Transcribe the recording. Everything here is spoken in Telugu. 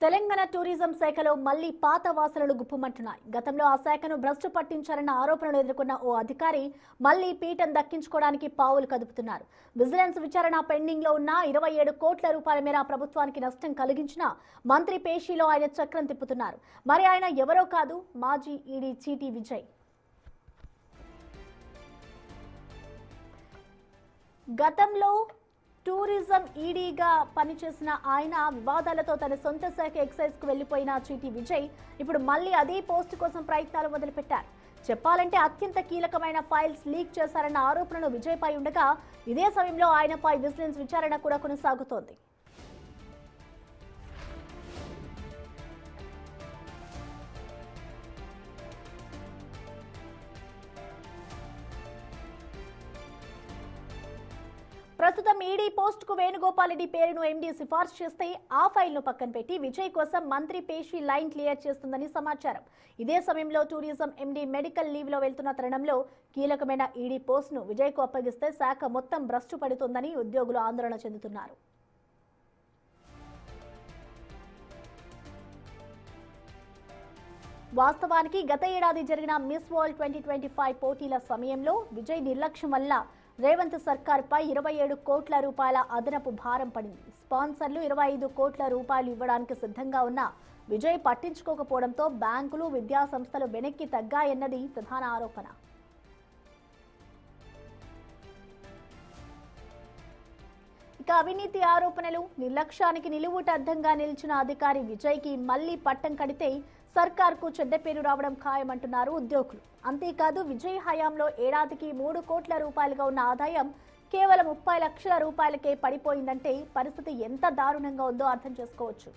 తెలంగాణ టూరిజం శాఖలో మళ్లీ పాత వాసనలు గుప్పుమంటున్నాయి. గతంలో ఆ శాఖను భ్రష్టు పట్టించారన్న ఆరోపణలు ఎదుర్కొన్న ఓ అధికారి మళ్లీ పీఠం దక్కించుకోవడానికి పావులు కదుపుతున్నారు. విజిలెన్స్ విచారణ పెండింగ్ లో ఉన్న 27 కోట్ల రూపాయల మేర ప్రభుత్వానికి నష్టం కలిగించిన మంత్రి పేషీలో ఆయన చక్రం తిప్పుతున్నారు. మరి ఆయన ఎవరో కాదు, మాజీ ఈడీ చీటీ విజయ్. గతంలో టూరిజం ఈడీగా పనిచేసిన ఆయన వివాదాలతో తన సొంత శాఖ ఎక్సైజ్ కు వెళ్లిపోయిన చీటీ విజయ్ ఇప్పుడు మళ్లీ అదే పోస్ట్ కోసం ప్రయత్నాలు మొదలుపెట్టారు. చెప్పాలంటే అత్యంత కీలకమైన ఫైల్స్ లీక్ చేశారన్న ఆరోపణలు విజయ్ పై ఉండగా ఇదే సమయంలో ఆయనపై విజిలెన్స్ విచారణ కూడా కొనసాగుతోంది. ప్రస్తుతం ఈడీ పోస్ట్ కు వేణుగోపాల్ రెడ్డి పేరును ఎండీ సిఫార్సు చేస్తే ఆ ఫైల్ ను పక్కన పెట్టి విజయ్ కోసం మంత్రి పేషి లైన్ క్లియర్ చేస్తుందని సమాచారం. ఇదే సమయంలో టూరిజం ఎండీ మెడికల్ లీవ్ లో వెళ్తున్న తరుణంలో కీలకమైన ఈడీ పోస్ట్ ను విజయ్ కు అప్పగిస్తే శాఖ మొత్తం భ్రష్టు పడుతుందని ఉద్యోగులు ఆందోళన చెందుతున్నారు. వాస్తవానికి గత ఏడాది జరిగిన మిస్ వరల్డ్ 2025 పోటీల సమయంలో విజయ్ నిర్లక్ష్యం వల్ల రేవంత్ సర్కార్ పై 27 కోట్ల రూపాయల అదనపు భారం పడింది. స్పాన్సర్లు 25 కోట్ల రూపాయలు ఇవ్వడానికి సిద్ధంగా ఉన్న విజయ్ పట్టించుకోకపోవడంతో బ్యాంకులు, విద్యా సంస్థలు వెనక్కి తగ్గాయన్నది ప్రధాన ఆరోపణ. ఇక అవినీతి ఆరోపణలు, నిర్లక్ష్యానికి నిలువుటద్దంగా నిలిచిన అధికారి విజయ్కి మళ్లీ పట్టం కడితే సర్కార్కు చెడ్డ పేరు రావడం ఖాయమంటున్నారు ఉద్యోగులు. అంతేకాదు విజయ్ హయాంలో ఏడాదికి 3 కోట్ల రూపాయలుగా ఉన్న ఆదాయం కేవలం 30 లక్షల రూపాయలకే పడిపోయిందంటే పరిస్థితి ఎంత దారుణంగా ఉందో అర్థం చేసుకోవచ్చు.